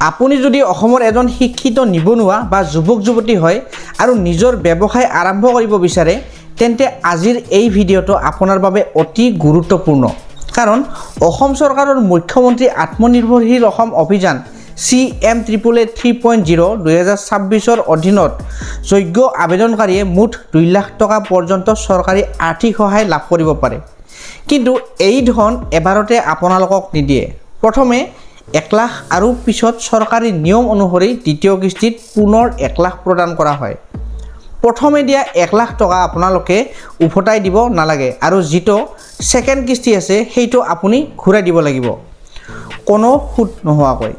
আপুনি যদি অসমৰ এজন শিক্ষিত নিবনুৱা বা যুৱক যুৱতী হয় আৰু নিজৰ ব্যৱসায় আৰম্ভ কৰিব বিচাৰে তেন্তে আজিৰ এই ভিডিঅ'টো আপোনাৰ বাবে অতি গুৰুত্বপূৰ্ণ কাৰণ অসম চৰকাৰৰ মুখ্যমন্ত্ৰী আত্মনিৰ্ভৰশীল অসম অভিযান CMAA 3.0 2026 অধীনত যোগ্য আবেদনকাৰীয়ে মুঠ 2 লাখ টকা পৰ্যন্ত চৰকাৰী আৰ্থিক সহায় লাভ কৰিব পাৰে কিন্তু এই ধন এবাৰতে আপোনালোকক নিদিয়ে প্ৰথমে 1 লাখ আৰু পিছত চৰকাৰী নিয়ম অনুসৰি দ্বিতীয় কিস্তিত পুনৰ 1 লাখ প্ৰদান কৰা হয় প্ৰথমে দিয়া 1 লাখ টকা আপোনালোকে উভতাই দিব নালাগে আৰু যেটো সেকেন্ড কিস্তি আছে সেইটো আপুনি ঘূৰাই দিব লাগিব কোনো সুদ নোহোৱাকৈ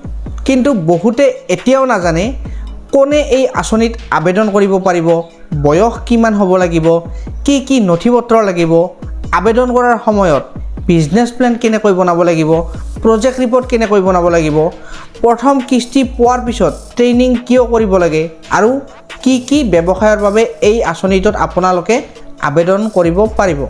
কিন্তু বহুতে এতিয়াও নাজানে কোনে এই আঁচনিত আবেদন কৰিব পাৰিব বয়স কিমান হ'ব লাগিব কি নথিপত্ৰ লাগিব আবেদন কৰাৰ সময়ত বিজনেছ প্ল্যান কেনেকৈ বনাব লাগিব প্ৰজেক্ট ৰিপৰ্ট কেনেকৈ বনাব লাগিব প্ৰথম কিস্তি পোৱাৰ পিছত ট্ৰেইনিং কিয় কৰিব লাগে আৰু কি ব্যৱসায়ৰ বাবে এই আঁচনিটোত আপোনালোকে আবেদন কৰিব পাৰিব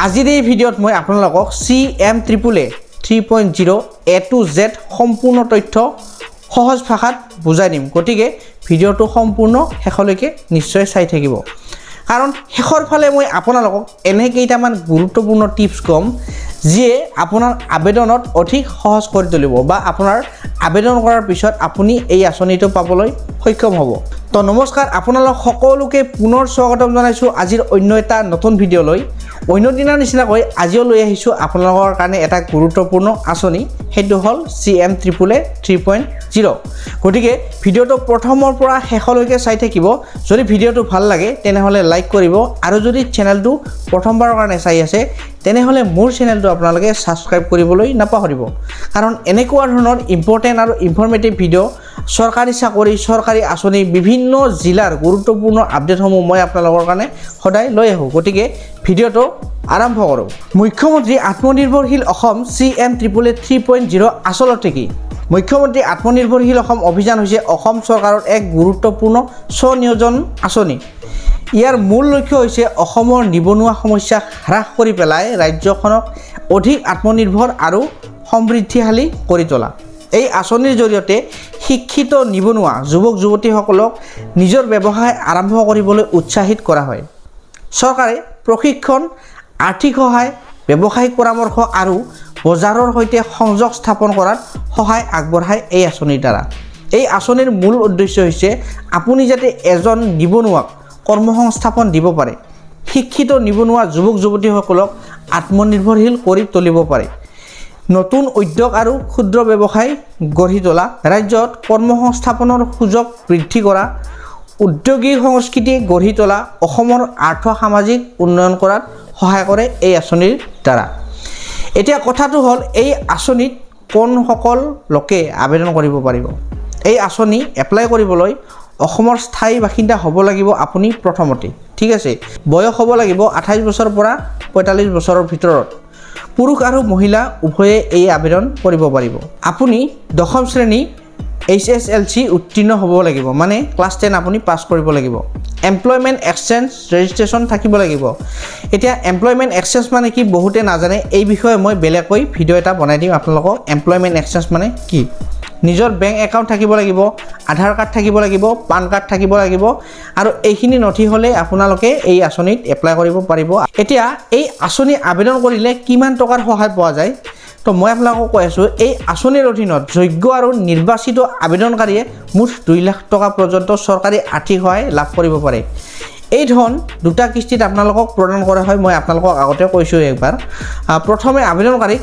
আজিৰ এই ভিডিঅ'ত মই আপোনালোকক CMAA 3.0 A to Z সম্পূৰ্ণ তথ্য সহজ ভাষাত বুজাই দিম গতিকে ভিডিঅ'টো সম্পূৰ্ণ শেষলৈকে নিশ্চয় চাই থাকিব কাৰণ শেষৰ ফালে মই আপোনালোকক এনে কেইটামান গুৰুত্বপূৰ্ণ টিপছ কম যিয়ে আপোনাৰ আবেদনত অধিক সহজ কৰি তুলিব বা আপোনাৰ আবেদন কৰাৰ পিছত আপুনি এই আঁচনিটো পাবলৈ সক্ষম হ'ব তো নমস্কাৰ আপোনালোক সকলোকে পুনৰ স্বাগতম জনাইছো আজিৰ অন্য এটা নতুন ভিডিঅ'লৈ অন্য দিনৰ নিচিনাকৈ আজিও লৈ আহিছো আপোনালোকৰ কাৰণে এটা গুৰুত্বপূৰ্ণ আঁচনি সেইটো হ'ল CMAA 3.0 গতিকে ভিডিঅ'টো প্ৰথমৰ পৰা শেষলৈকে চাই থাকিব যদি ভিডিঅ'টো ভাল লাগে তেনেহলে লাইক কৰিব আৰু যদি চেনেলটো প্ৰথমবাৰৰ কাৰণে চাই আছে তেনেহলে মোৰ চেনেলটো আপোনালোকে সাবস্ক্ৰাইব কৰিবলৈ নাপাহৰিব কাৰণ এনেকুৱা ধৰণৰ ইম্পৰ্টেন্ট আৰু ইনফৰমেটিভ ভিডিঅ' চৰকাৰী চাকৰি চৰকাৰী আঁচনি বিভিন্ন জিলাৰ গুৰুত্বপূৰ্ণ আপডেটসমূহ মই আপোনালোকৰ কাৰণে সদায় লৈ আহো গতিকে ভিডিঅ'টো আৰম্ভ কৰোঁ মুখ্যমন্ত্ৰী আত্মনিৰ্ভৰশীল অসম CMAA 3.0 আচলতে কি মুখ্যমন্ত্ৰী আত্মনিৰ্ভৰশীল অসম অভিযান হৈছে অসম চৰকাৰৰ এক গুৰুত্বপূৰ্ণ স্বনিয়োজন আঁচনি ইয়াৰ মূল লক্ষ্য হৈছে অসমৰ নিবনুৱা সমস্যা হ্ৰাস কৰি পেলাই ৰাজ্যখনক অধিক আত্মনিৰ্ভৰ আৰু সমৃদ্ধিশালী কৰি তোলা এই আঁচনিৰ জৰিয়তে শিক্ষিত নিবনুৱা যুৱক যুৱতীসকলক নিজৰ ব্যৱসায় আৰম্ভ কৰিবলৈ উৎসাহিত কৰা হয় চৰকাৰে প্ৰশিক্ষণ আৰ্থিক সহায় ব্যৱসায়িক পৰামৰ্শ আৰু বজাৰৰ সৈতে সংযোগ স্থাপন কৰাত সহায় আগবঢ়ায় এই আঁচনিৰ দ্বাৰা এই আঁচনিৰ মূল উদ্দেশ্য হৈছে আপুনি যাতে এজন নিবনুৱাক কৰ্মসংস্থাপন দিব পাৰে শিক্ষিত নিবনুৱা যুৱক যুৱতীসকলক আত্মনিৰ্ভৰশীল কৰি তুলিব পাৰে নতুন উদ্যোগ আৰু ক্ষুদ্ৰ ব্যৱসায় গঢ়ি তোলা ৰাজ্যত কৰ্মসংস্থাপনৰ সুযোগ বৃদ্ধি কৰা উদ্যোগিক সংস্কৃতি গঢ়ি তোলা অসমৰ আৰ্থ সামাজিক উন্নয়ন কৰাত সহায় কৰে এই আঁচনিৰ দ্বাৰা এতিয়া কথাটো হ'ল এই আঁচনিত কোনসকল লোকে আবেদন কৰিব পাৰিব এই আঁচনি এপ্লাই কৰিবলৈ অসমৰ স্থায়ী বাসিন্দা হ'ব লাগিব আপুনি প্ৰথমতে ঠিক আছে বয়স হ'ব লাগিব 28 বছৰৰ পৰা 45 বছৰৰ ভিতৰত পুৰুষ আৰু মহিলা উভয়ে এই আবেদন কৰিব পাৰিব আপুনি দশম শ্ৰেণী HSLC উত্তীৰ্ণ হ'ব লাগিব মানে ক্লাছ 10 আপুনি পাছ কৰিব লাগিব এমপ্লয়মেন্ট এক্সচেঞ্জ ৰেজিষ্ট্ৰেচন থাকিব লাগিব এতিয়া এমপ্লয়মেন্ট এক্সচেঞ্জ মানে কি বহুতে নাজানে এই বিষয়ে মই বেলেগকৈ ভিডিঅ' এটা বনাই দিম আপোনালোকক এমপ্লয়মেন্ট এক্সচেঞ্জ মানে কি নিজৰ বেংক একাউণ্ট থাকিব লাগিব আধাৰ কাৰ্ড থাকিব লাগিব পান কাৰ্ড থাকিব লাগিব আৰু এইখিনি নথি হ'লে আপোনালোকে এই আঁচনিত এপ্লাই কৰিব পাৰিব এতিয়া এই আঁচনি আবেদন কৰিলে কিমান টকাৰ সহায় পোৱা যায় তো মই আপোনালোকক কৈ আছোঁ এই আঁচনিৰ অধীনত যোগ্য আৰু নিৰ্বাচিত আবেদনকাৰীয়ে মুঠ 2 লাখ টকা পৰ্যন্ত চৰকাৰী আৰ্থিক সহায় লাভ কৰিব পাৰে এই ধন দুটা কিস্তিত আপোনালোকক প্ৰদান কৰা হয় মই আপোনালোকক আগতে কৈছোঁ একবাৰ প্ৰথমে আবেদনকাৰীক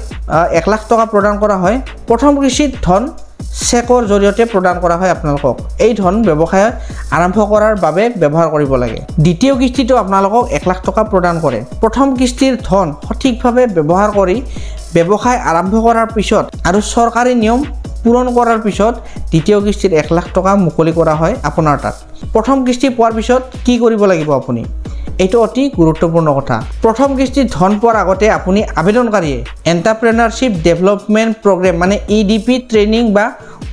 1 লাখ টকা প্ৰদান কৰা হয় প্ৰথম কিস্তিত ধন চেকৰ জৰিয়তে প্ৰদান কৰা হয় আপোনালোকক এই ধন ব্যৱসায় আৰম্ভ কৰাৰ বাবে ব্যৱহাৰ কৰিব লাগে দ্বিতীয় কিস্তিটো আপোনালোকক 1 লাখ টকা প্ৰদান কৰে প্ৰথম কিস্তিৰ ধন সঠিকভাৱে ব্যৱহাৰ কৰি ব্যৱসায় আৰম্ভ কৰাৰ পিছত আৰু চৰকাৰী নিয়ম পূৰণ কৰাৰ পিছত দ্বিতীয় কিস্তিত 1 লাখ টকা মুকলি কৰা হয় আপোনাৰ তাত প্ৰথম কিস্তি পোৱাৰ পিছত কি কৰিব লাগিব আপুনি এইটো অতি গুৰুত্বপূৰ্ণ কথা প্ৰথম কিস্তিত ধন পোৱাৰ আগতে আপুনি আবেদনকাৰীয়ে এণ্টাৰপ্ৰেনাৰশ্বিপ ডেভেলপমেণ্ট প্ৰগ্ৰেম মানে EDP ট্ৰেইনিং বা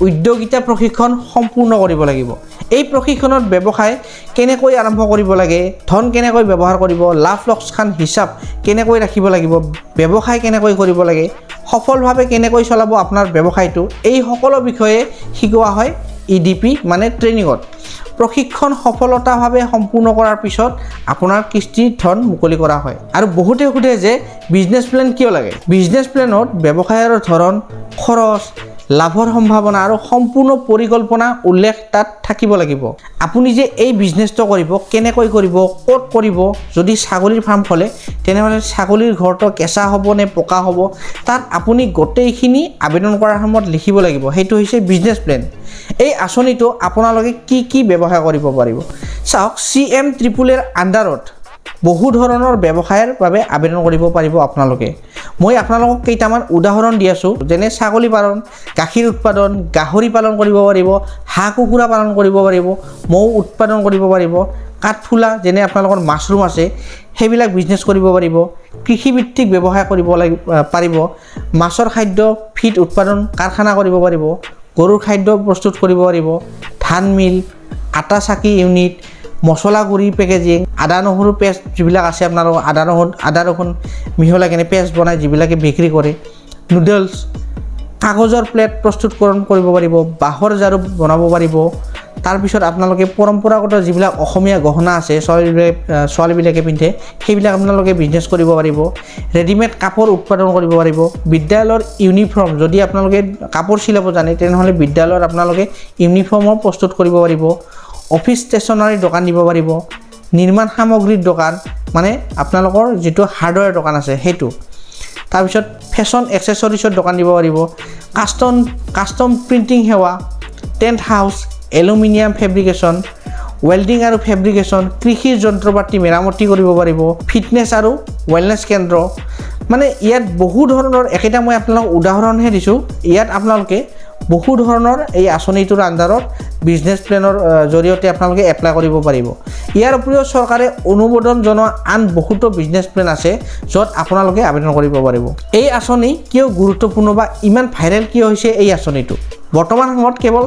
উদ্যোগিতা প্ৰশিক্ষণ সম্পূৰ্ণ কৰিব লাগিব এই প্ৰশিক্ষণত ব্যৱসায় কেনেকৈ আৰম্ভ কৰিব লাগে ধন কেনেকৈ ব্যৱহাৰ কৰিব লাভ লোকচান হিচাপ কেনেকৈ ৰাখিব লাগিব ব্যৱসায় কেনেকৈ কৰিব লাগে সফলভাৱে কেনেকৈ চলাব আপোনাৰ ব্যৱসায়টো এই সকলো বিষয়ে শিকোৱা হয় EDP মানে ট্ৰেইনিঙত। প্ৰশিক্ষণ সফলতাভাৱে সম্পূৰ্ণ কৰাৰ পিছত আপোনাৰ কিস্তিৰ ধন মুকলি কৰা হয়। আৰু বহুতে সোধে যে বিজনেছ প্লেন কিয় লাগে? বিজনেছ প্লেনত ব্যৱসায়ৰ ধৰণ, খৰচ, লাভৰ সম্ভাৱনা আৰু সম্পূৰ্ণ পৰিকল্পনা উল্লেখ তাত থাকিব লাগিব। আপুনি যে এই বিজনেছটো কৰিব, কেনেকৈ কৰিব, ক'ত কৰিব, যদি ছাগলীৰ ফাৰ্ম খোলে তেনেহ'লে ছাগলীৰ ঘৰটো কেঁচা হ'ব নে পকা হ'ব, তাত আপুনি গোটেইখিনি আবেদন কৰাৰ সময়ত লিখিব লাগিব। সেইটো হৈছে বিজনেছ প্লেন। এই আঁচনিটো আপোনালোকে কি ব্যৱসায় কৰিব পাৰিব। চাওক, CM-SSSৰ আণ্ডাৰত বহু ধৰণৰ ব্যৱসায়ৰ বাবে আবেদন কৰিব পাৰিব আপোনালোকে। মই আপোনালোকক কেইটামান উদাহৰণ দি আছোঁ, যেনে ছাগলী পালন, গাখীৰ উৎপাদন, গাহৰি পালন কৰিব পাৰিব, হাঁহ কুকুৰা পালন কৰিব পাৰিব, মৌ উৎপাদন কৰিব পাৰিব, কাঠফুলা যেনে আপোনালোকৰ মাছৰুম আছে সেইবিলাক বিজনেছ কৰিব পাৰিব, কৃষিভিত্তিক ব্যৱসায় কৰিব পাৰিব, মাছৰ খাদ্য ফিড উৎপাদন কাৰখানা কৰিব পাৰিব, গৰুৰ খাদ্য প্ৰস্তুত কৰিব পাৰিব, ধান মিল, আটা চাকি ইউনিট, মছলা গুড়ি পেকেজিং, আদা নহৰু পেষ্ট যিবিলাক আছে আপোনালোকৰ আদা ৰহুন মিহলাই কেনে পেষ্ট বনাই যিবিলাকে বিক্ৰী কৰে, নুডলছ, কাগজৰ প্লেট প্ৰস্তুতকৰণ কৰিব পাৰিব, বাঁহৰ ঝাৰু বনাব পাৰিব। তাৰপিছত আপোনালোকে পৰম্পৰাগত যিবিলাক অসমীয়া গহনা আছে ছোৱালীবিলাকে পিন্ধে সেইবিলাক আপোনালোকে বিজনেছ কৰিব পাৰিব। ৰেডিমেড কাপোৰ উৎপাদন কৰিব পাৰিব। বিদ্যালয়ৰ ইউনিফৰ্ম, যদি আপোনালোকে কাপোৰ চিলাব জানে তেনেহ'লে বিদ্যালয়ত আপোনালোকে ইউনিফৰ্মৰ প্ৰস্তুত কৰিব পাৰিব। অফিচ ষ্টেচনাৰী দোকান দিব পাৰিব। নিৰ্মাণ সামগ্ৰীৰ দোকান মানে আপোনালোকৰ যিটো হাৰ্ডৱেৰ দোকান আছে সেইটো। তাৰপিছত ফেশ্বন এক্সেছৰিজৰ দোকান দিব পাৰিব। কাষ্টম প্ৰিণ্টিং সেৱা, tent house, aluminium fabrication, welding আৰু ফেব্ৰিকেশ্যন, কৃষিৰ যন্ত্ৰপাতি মেৰামতি কৰিব পাৰিব, ফিটনেছ আৰু ৱেলনেছ কেন্দ্ৰ। মানে ইয়াত বহু ধৰণৰ, একেটা মই আপোনালোকক উদাহৰণহে দিছোঁ, ইয়াত আপোনালোকে বহু ধৰণৰ এই আঁচনিটোৰ আণ্ডাৰত বিজনেছ প্লেনৰ জৰিয়তে আপোনালোকে এপ্লাই কৰিব পাৰিব। ইয়াৰ উপৰিও চৰকাৰে অনুমোদন জনোৱা আন বহুতো বিজনেছ প্লেন আছে য'ত আপোনালোকে আবেদন কৰিব পাৰিব। এই আঁচনি কিয় গুৰুত্বপূৰ্ণ বা ইমান ভাইৰেল কিয় হৈছে এই আঁচনিটো? বৰ্তমান সময়ত কেৱল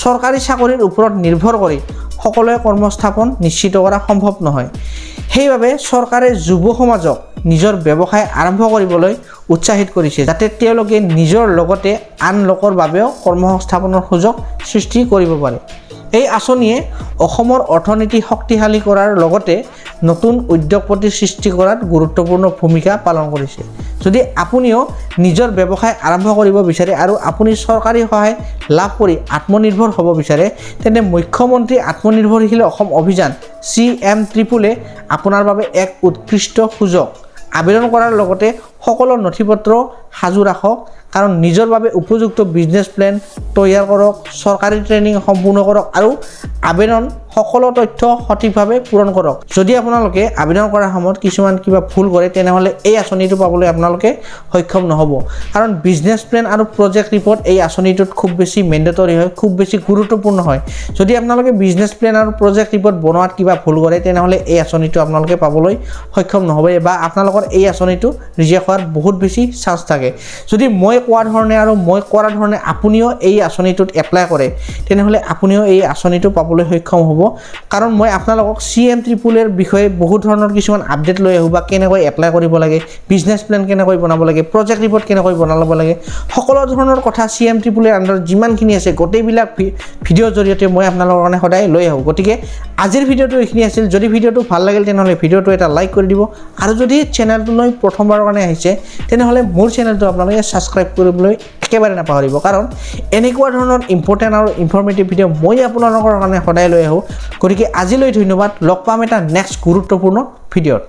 চৰকাৰী চাকৰিৰ ওপৰত নিৰ্ভৰ কৰি সকলোৱে কৰ্মস্থাপন নিশ্চিত কৰা সম্ভৱ নহয়। সেইবাবে চৰকাৰে যুৱ সমাজক নিজৰ ব্যৱসায় আৰম্ভ কৰিবলৈ উৎসাহিত কৰিছে, যাতে তেওঁলোকে নিজৰ লগতে আন লোকৰ বাবেও কৰ্মসংস্থাপনৰ সুযোগ সৃষ্টি কৰিব পাৰে। এই আঁচনিয়ে অসমৰ অৰ্থনীতি শক্তিশালী কৰাৰ লগতে নতুন উদ্যোগপতি সৃষ্টি কৰাত গুৰুত্বপূৰ্ণ ভূমিকা পালন কৰিছে। যদি আপুনিও নিজৰ ব্যৱসায় আৰম্ভ কৰিব বিচাৰে আৰু আপুনি চৰকাৰী সহায় লাভ কৰি আত্মনিৰ্ভৰ হ'ব বিচাৰে, তেন্তে মুখ্যমন্ত্ৰী আত্মনিৰ্ভৰশীল অসম অভিযান CM-SSSে আপোনাৰ বাবে এক উৎকৃষ্ট সুযোগ। আবেদন কৰাৰ লগতে সকলো নথিপত্ৰ সাজু ৰাখক, কাৰণ নিজৰ বাবে উপযুক্ত বিজনেছ প্লেন তৈয়াৰ কৰক, চৰকাৰী ট্ৰেইনিং সম্পূৰ্ণ কৰক আৰু আবেদন সকলো তথ্য সঠিকভাৱে পূৰণ কৰক। যদি আপোনালোকে আবেদন কৰাৰ সময়ত কিবা ভুল কৰে তেনেহ'লে এই আঁচনিটো পাবলৈ আপোনালোকে সক্ষম নহ'ব, কাৰণ বিজনেছ প্লেন আৰু প্ৰজেক্ট ৰিপৰ্ট এই আঁচনিটোত খুব বেছি মেণ্ডেটৰী হয়, খুব বেছি গুৰুত্বপূৰ্ণ হয়। যদি আপোনালোকে বিজনেছ প্লেন আৰু প্ৰজেক্ট ৰিপৰ্ট বনোৱাত কিবা ভুল কৰে তেনেহ'লে এই আঁচনিটো আপোনালোকে পাবলৈ সক্ষম নহ'ব বা আপোনালোকৰ এই আঁচনিটো ৰিজেক্ট হোৱাৰ বহুত বেছি চান্স থাকে। যদি মই কোৱা ধৰণে আৰু মই কৰা ধৰণে আপুনিও এই আঁচনিটোত এপ্লাই কৰে তেনেহ'লে আপুনিও এই আঁচনিটো পাবলৈ সক্ষম হ'ব, কাৰণ মই আপোনালোকক CM-SSSৰ বিষয়ে বহুত ধৰণৰ কিছুমান আপডেট লৈ আহোঁ, বা কেনেকৈ এপ্লাই কৰিব লাগে, বিজনেছ প্লেন কেনেকৈ বনাব লাগে, প্ৰজেক্ট ৰিপৰ্ট কেনেকৈ বনাব লাগে, সকলো ধৰণৰ কথা CM-SSSৰ আণ্ডাৰত যিমানখিনি আছে গোটেইবিলাক ভিডিঅ'ৰ জৰিয়তে মই আপোনালোকৰ কাৰণে সদায় লৈ আহোঁ। গতিকে আজিৰ ভিডিঅ'টো এইখিনি আছিল। যদি ভিডিঅ'টো ভাল লাগিল তেনেহ'লে ভিডিঅ'টো এটা লাইক কৰি দিব, আৰু যদি চেনেলটোলৈ প্ৰথমবাৰৰ কাৰণে আহিছে তেনেহ'লে মোৰ চেনেলটো আপোনালোকে ছাবস্ক্ৰাইব কৰিবলৈ একেবাৰে নাপাহৰিব, কাৰণ এনেকুৱা ধৰণৰ ইম্পৰ্টেণ্ট আৰু ইনফৰ্মেটিভ ভিডিঅ' মই আপোনালোকৰ কাৰণে সদায় লৈ আহোঁ। গতিকে আজিলৈ ধন্যবাদ। লগ পাম এটা নেক্সট গুৰুত্বপূৰ্ণ ভিডিঅ'ত।